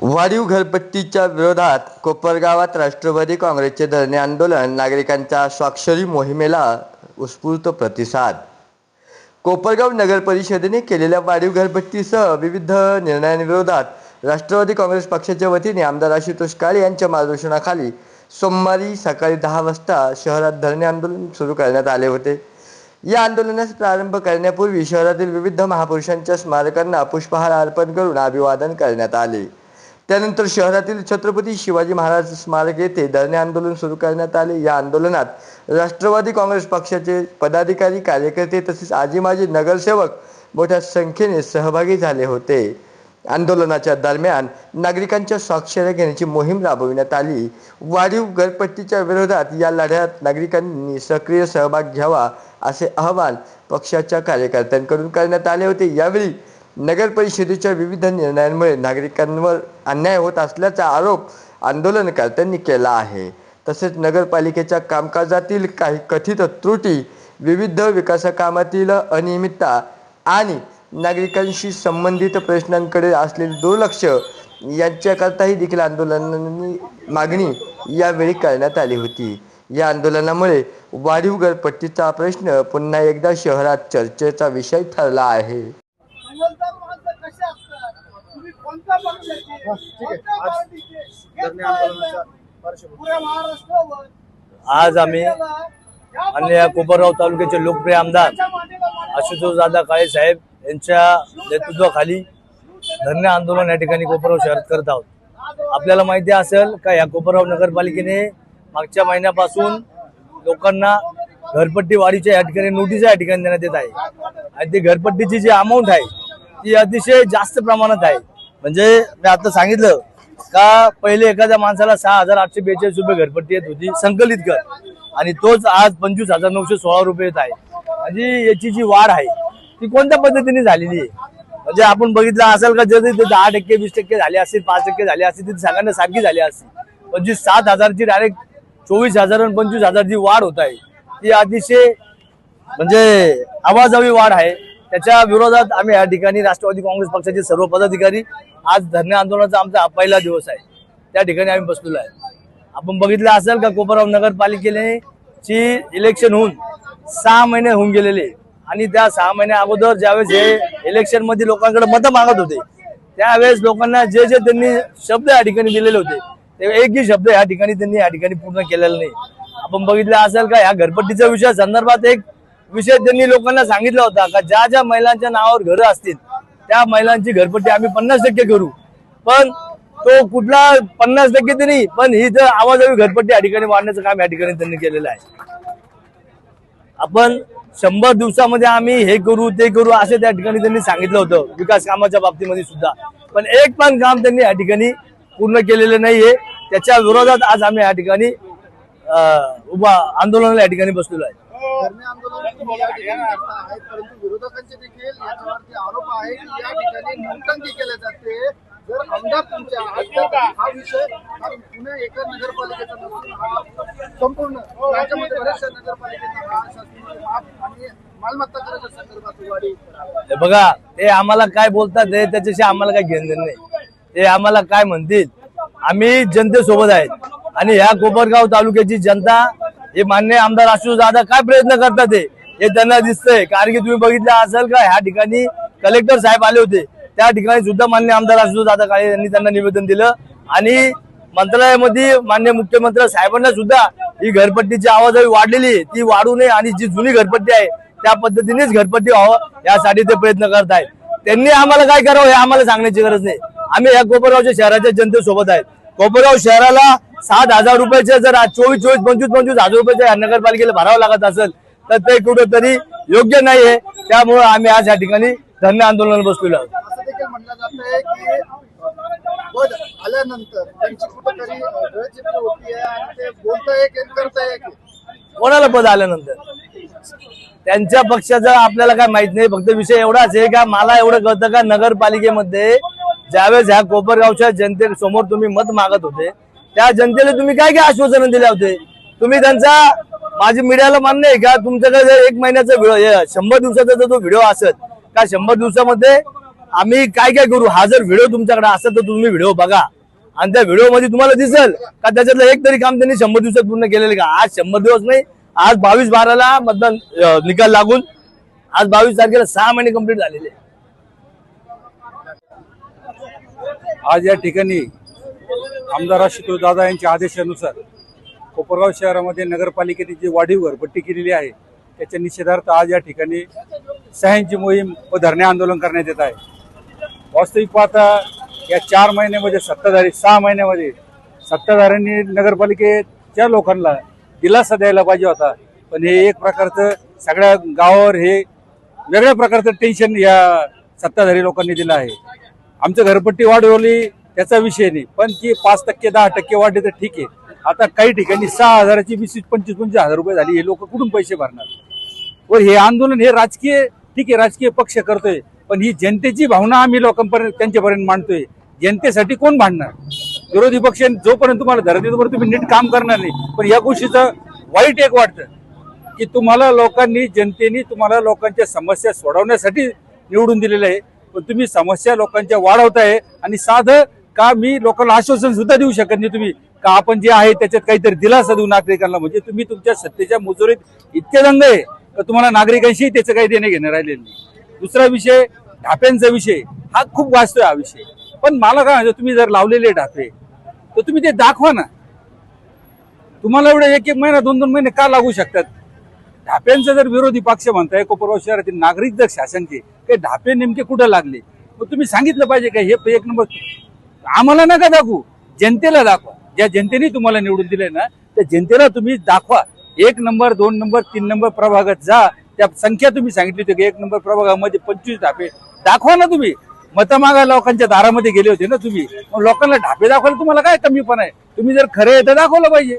वाढीव घरपट्टीच्या विरोधात कोपरगावात राष्ट्रवादी काँग्रेसचे धरणे आंदोलन, नागरिकांच्या स्वाक्षरी मोहिमेला उत्स्फूर्त प्रतिसाद। कोपरगाव नगर परिषदेने केलेल्या वाढीव घरपट्टीसह विविध निर्णयांविरोधात राष्ट्रवादी काँग्रेस पक्षाच्या वतीने आमदार आशुतोष काळे यांच्या मार्गदर्शनाखाली सोमवारी सकाळी 10 वाजता शहरात धरणे आंदोलन सुरू करण्यात आले होते। या आंदोलनास प्रारंभ करण्यापूर्वी शहरातील विविध महापुरुषांच्या स्मारकांना पुष्पहार अर्पण करून अभिवादन करण्यात आले। त्यानंतर शहरातील छत्रपती शिवाजी महाराज स्मारक येथे धरणे आंदोलन सुरू करण्यात आले। या आंदोलनात राष्ट्रवादी काँग्रेस पक्षाचे पदाधिकारी, कार्यकर्ते तसेच आजी माजी नगरसेवक मोठ्या संख्येने सहभागी झाले होते। आंदोलनाच्या दरम्यान नागरिकांच्या स्वाक्षऱ्या घेण्याची मोहीम राबविण्यात आली। वाढीव घरपट्टीच्या विरोधात या लढ्यात नागरिकांनी सक्रिय सहभाग घ्यावा असे आवाहन पक्षाच्या कार्यकर्त्यांकडून करण्यात आले होते। यावेळी नगर परिषदेच्या विविध निर्णयांमुळे नागरिकांवर अन्याय होत असल्याचा आरोप आंदोलनकर्त्यांनी केला आहे। तसेच नगरपालिकेच्या कामकाजातील काही कथित त्रुटी, विविध विकासकामातील अनियमितता आणि नागरिकांशी संबंधित प्रश्नांकडे असलेले दुर्लक्ष यांच्याकरताही देखील आंदोलनाची मागणी यावेळी करण्यात आली होती। या आंदोलनामुळे वाढीव घरपट्टीचा प्रश्न पुन्हा एकदा शहरात चर्चेचा विषय ठरला आहे। आज आम्ही अन्य कोपरगाव तालुक्याचे लोकप्रिय आमदार आशुतोष दादा काळे साहेब यांच्या नेतृत्वाखाली धरणे आंदोलन या ठिकाणी कोपरगाव शहरात करत आहोत। आपल्याला माहिती असेल का या कोपरगाव नगरपालिकेने मागच्या महिन्यापासून लोकांना घरपट्टी वाढीच्या या ठिकाणी नोटीस या ठिकाणी देण्यात येत आहे आणि ती घरपट्टीची जी अमाऊंट आहे ती अतिशय जास्त प्रमाणात आहे। म्हणजे मी आता सांगितलं का पहिले एखाद्या माणसाला 6,842 रुपये घरपट्टी येत होती संकलित कर, आणि तोच आज 25,916 रुपये येत आहे। म्हणजे याची जी वाढ आहे ती कोणत्या पद्धतीने झालेली आहे? म्हणजे आपण बघितलं असेल का जर 10%, 20% झाले असतील, 5% झाले असतील, ती सगळ्यांना सारखी झाली असती, पण जी 7,000 ची डायरेक्ट 24,000 आणि 25,000 जी वाढ होत आहे ती अतिशय म्हणजे आवाजावी वाढ आहे। त्याच्या विरोधात आम्ही या ठिकाणी राष्ट्रवादी काँग्रेस पक्षाचे सर्व पदाधिकारी आज धरणे आंदोलनाचा आमचा पहिला दिवस आहे, त्या ठिकाणी आम्ही बसलेलो आहे। आपण बघितलं असेल का कोपरगाव नगरपालिकेने ची इलेक्शन होऊन 6 महिने होऊन गेलेले, आणि त्या 6 महिन्या अगोदर ज्यावेळेस हे इलेक्शन मध्ये लोकांकडे मतं मागत होते त्यावेळेस लोकांना जे त्यांनी शब्द या ठिकाणी दिलेले होते ते एकही शब्द या ठिकाणी त्यांनी या ठिकाणी पूर्ण केलेला नाही। आपण बघितलं असेल का या घरपट्टीच्या विषया संदर्भात एक विषय त्यांनी लोकांना सांगितला होता का ज्या ज्या महिलांच्या नावावर घरं असतील त्या महिलांची घरपट्टी आम्ही 50% करू, पण तो कुठला 50% तरी नाही, पण ही जर आवाजावी घरपट्टी या ठिकाणी वाढण्याचं काम या ठिकाणी त्यांनी केलेलं आहे। आपण 100 दिवसामध्ये आम्ही हे करू ते करू असे त्या ठिकाणी त्यांनी सांगितलं होतं विकास कामाच्या बाबतीमध्ये सुद्धा, पण एक पण काम त्यांनी या ठिकाणी पूर्ण केलेलं नाहीये। त्याच्या विरोधात आज आम्ही या ठिकाणी आंदोलनाला या ठिकाणी बसलेलो आहे। धरणे आंदोलन या ठिकाणी आहे, परंतु विरोधकांचे देखील याच्यावरती आरोप आहे की या ठिकाणी नोटंकी केली जाते। जर आमदार तुमच्या हा विषय पुणे एका नगरपालिकेचा नसून हा संपूर्ण राज्यामध्ये बऱ्याचशा नगरपालिकेचा हा शासकीय आणि मालमत्ता करायच्या संदर्भात वाढी बघा, ते आम्हाला काय बोलतात त्याच्याशी आम्हाला काय घेणं देणं नाही। ते आम्हाला काय म्हणतील, आम्ही जनतेसोबत आहेत आणि ह्या कोपरगाव तालुक्याची जनता हे मान्य आमदार आशुतोष दादा काय प्रयत्न करतात हे त्यांना दिसतंय। कारण की तुम्ही बघितलं असेल का ह्या ठिकाणी कलेक्टर साहेब आले होते, त्या ठिकाणी सुद्धा मान्य आमदार आशुतोष दादा काळे यांनी त्यांना निवेदन दिलं, आणि मंत्रालयामध्ये मान्य मुख्यमंत्री साहेबांना सुद्धा ही घरपट्टीची आवाजावी वाढलेली आहे ती वाढू नये आणि जी जुनी घरपट्टी आहे त्या पद्धतीनेच घरपट्टी व्हावं यासाठी ते प्रयत्न करत आहेत। त्यांनी आम्हाला काय करावं हे आम्हाला सांगण्याची गरज नाही। आम्ही या कोपरगावच्या शहराच्या जनतेसोबत आहेत। कोपरगाव शहराला 7,000 रुपयाचे जर 24,000-25,000 रुपयाच्या नगरपालिकेला भरावं लागत असेल तर ते कुठेतरी योग्य नाहीये। त्यामुळे आम्ही आज या ठिकाणी धरणे आंदोलन बसलेलो आहोत। असं देखील म्हटलं जातंय की पद आल्यानंतर त्यांची कुठेतरी गळचित्र होती आहे आणि ते बोलताय की करताय की कोणाला पद आल्यानंतर त्यांच्या पक्षाचं आपल्याला काय माहित नाही। फक्त विषय एवढाच आहे का मला एवढं कळतं का नगरपालिकेमध्ये ज्यावेळेस ह्या कोपरगावच्या जनतेसमोर तुम्ही मत मागत होते त्या जनतेला तुम्ही काय काय आश्वासन दिले होते? तुम्ही त्यांचा माझी मीडियाला मान्य आहे का तुमच्याकडे 1 महिन्याचा व्हिडिओ 100 दिवसाचा जो व्हिडिओ असेल का 100 दिवसामध्ये आम्ही काय काय करू, हा जर व्हिडिओ तुमच्याकडे असेल तर तुम्ही व्हिडिओ बघा आणि त्या व्हिडिओ मध्ये तुम्हाला दिसेल का त्याच्यातलं एक तरी काम त्यांनी 100 दिवसात पूर्ण केलेलं का. आज 100 दिवस नाही, आज 22/12ला मतदान निकाल लागून आज 22 तारखेला 6 महिने कंप्लीट झालेले. आज या ठिकाणी आमदार आशुतोष दादा यांच्या आदेशानुसार कोपरगाव शहरामध्ये नगरपालिकेने जी वाढीव घरपट्टी केलेली आहे त्याच्या निषेधार्थ आज या ठिकाणी सह्यांची मोहीम व धरणे आंदोलन करण्यात येत आहे. वास्तविक पाहता या 4 महिन्यामध्ये 6 महिन्यामध्ये सत्ताधाऱ्यांनी नगरपालिकेच्या लोकांना दिलासा द्यायला पाहिजे होता, पण हे एक प्रकारचं सगळ्या गावावर हे वेगळ्या प्रकारचं टेन्शन या सत्ताधारी लोकांनी दिलं आहे. आमचं घरपट्टी वाढवली त्याचा विषय नाही, पण ती 5% 10% वाढली तर ठीक आहे. आता काही ठिकाणी 6,000ची 20-25 रुपये झाली, हे लोक कुठून पैसे भरणार. व हे आंदोलन हे राजकीय ठीक आहे, राजकीय पक्ष करतोय, पण ही जनतेची भावना आम्ही लोकांपर्यंत त्यांच्यापर्यंत मांडतोय. जनतेसाठी कोण भांडणार. विरोधी पक्ष जोपर्यंत तुम्हाला धरते तोपर्यंत तुम्ही नीट काम करणार नाही. पण या गोष्टीचं वाईट एक वाटतं की तुम्हाला लोकांनी जनतेने तुम्हाला लोकांच्या समस्या सोडवण्यासाठी निवडून दिलेलं आहे, पण तुम्ही समस्या लोकांच्या वाढवताय. आणि साधं का मी लोकांना आश्वासन सुद्धा देऊ शकत नाही तुम्ही का आपण जे आहे त्याच्यात काहीतरी दिलासा देऊ नागरिकांना. म्हणजे तुम्ही तुमच्या सत्तेच्या मुजोरीत इतके दंग आहे तर तुम्हाला नागरिकांशी त्याचं काही देणे घेणं राहिलेलं नाही. दुसरा विषय ढाप्यांचा विषय हा खूप गाजतोय हा विषय. पण मला काय म्हणतो, तुम्ही जर लावलेले ढापे तर तुम्ही ते दाखवा ना. तुम्हाला एवढे 1-1 महिना 2-2 महिने का लागू शकतात. ढाप्यांचा जर विरोधी पक्ष म्हणताय कोपरगाव शहरातील नागरिक जर शासनचे काही ढापे नेमके कुठं लागले मग तुम्ही सांगितलं पाहिजे का हे 1 नंबर. आम्हाला नका दाखवू, जनतेला दाखवा. ज्या जनतेने तुम्हाला निवडून दिले ना त्या जनतेला तुम्ही दाखवा. 1 नंबर 2 नंबर 3 नंबर प्रभागात जा, त्या संख्या तुम्ही सांगितली होती की 1 नंबर प्रभागामध्ये 25 ढापे दाखवा ना. तुम्ही मतमागा लोकांच्या दारामध्ये गेले होते ना तुम्ही, मग लोकांना ढापे दाखवायला तुम्हाला काय कमीपणा आहे. तुम्ही जर खरे आहे तर दाखवलं पाहिजे.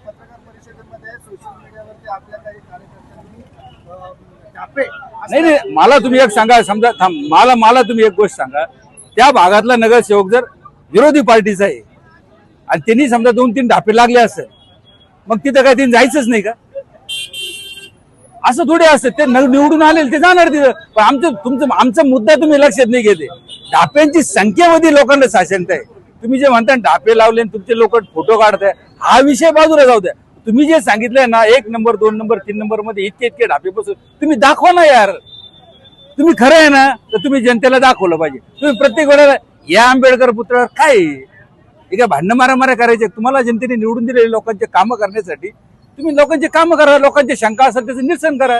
पत्रकार परिषदेमध्ये सोशल मीडियावरती आपल्या काही कार्यकर्त्यांनी ढापे नाही, मला तुम्ही एक सांगा, समजा थांब, मला तुम्ही एक गोष्ट सांगा. त्या भागातला नगरसेवक जर विरोधी पार्टीचा आहे आणि त्यांनी समजा 2-3 ढापे लागले असेल मग तिथं काय त्यांनी जायचंच नाही का. असं थोडे असतं. ते निवडून आले ते जाणार तिथं. पण आमचा मुद्दा तुम्ही लक्षात नाही घेते. ढाप्यांची संख्येमध्ये लोकांना साशंकता आहे. तुम्ही जे म्हणता ढापे लावले तुमचे लोक फोटो काढताय हा विषय बाजूला जाऊ द्या. तुम्ही जे सांगितलंय ना 1 नंबर 2 नंबर 3 नंबर मध्ये इतके ढापे बसून तुम्ही दाखवा ना यार. तुम्ही खरं आहे ना तर तुम्ही जनतेला दाखवलं पाहिजे. तुम्ही प्रत्येक वेळेला या आंबेडकर पुतळ्यावर काय एका भांडण मारामाऱ्या करायचे. तुम्हाला जनतेने निवडून दिलेले लोकांचे कामं करण्यासाठी तुम्ही लोकांचे कामं करा. लोकांची शंका असेल त्याचं निरसन करा.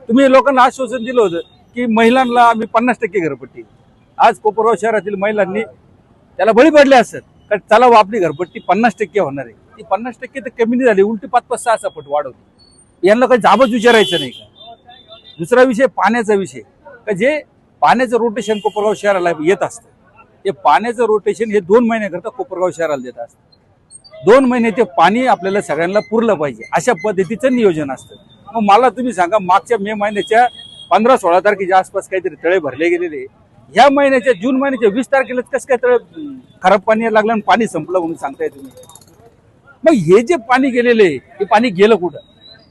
तुम्ही लोकांना आश्वासन दिलं होतं की महिलांना आम्ही 50% घरपट्टी. आज कोपरगाव शहरातील महिलांनी त्याला बळी पडले असतात कारण चला आपली घरपट्टी 50% होणार आहे. ती 50% तर कमी नाही झाली, उलटी 5-5, 6 पट वाढवली. यांना काही जाबच विचारायचं नाही का. दुसरा विषय पाण्याचा विषय का जे पाण्याचं रोटेशन कोपरगाव शहराला येत असतं ते पाण्याचं रोटेशन हे 2 महिन्याकरता कोपरगाव शहराला देत असतं. 2 महिने ते पाणी आपल्याला सगळ्यांना पुरलं पाहिजे अशा पद्धतीचं नियोजन असतं. मग मला तुम्ही सांगा मागच्या मे महिन्याच्या 15-16 तारखेच्या आसपास काहीतरी तळे भरले गेलेले. ह्या महिन्याच्या जून महिन्याच्या 20 तारखेला कसं काय तळे खराब पाणी लागलं आणि पाणी संपलं म्हणून सांगताय तुम्ही. मग हे जे पाणी गेलेले हे पाणी गेलं कुठं.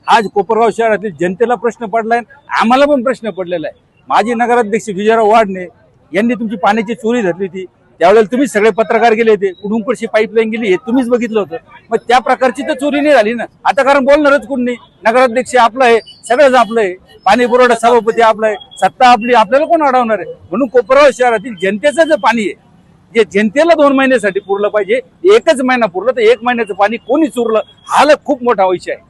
आज कोपरगाव शहरातील जनतेला प्रश्न पडलाय, आम्हाला पण प्रश्न पडलेला आहे. माजी नगराध्यक्ष विजयराव वाडणे यांनी तुमची पाण्याची चोरी धरली होती त्यावेळेला तुम्ही सगळे पत्रकार गेले होते. कुठून कुठची पाईपलाईन गेली हे तुम्हीच बघितलं होतं. मग त्या प्रकारची तर चोरी नाही झाली ना. आता कारण बोलणारच कोण नाही. नगराध्यक्ष आपलं आहे, सगळंच आपलं आहे, पाणी पुरवठा सभापती आपला आहे, सत्ता आपली, आपल्याला कोण अडवणार आहे. म्हणून कोपरगाव शहरातील जनतेचं जे पाणी आहे जे जनतेला 2 महिन्यासाठी पुरलं पाहिजे 1च महिना पुरलं तर 1 महिन्याचं पाणी कोणी चुरलं हा खूप मोठा विषय आहे.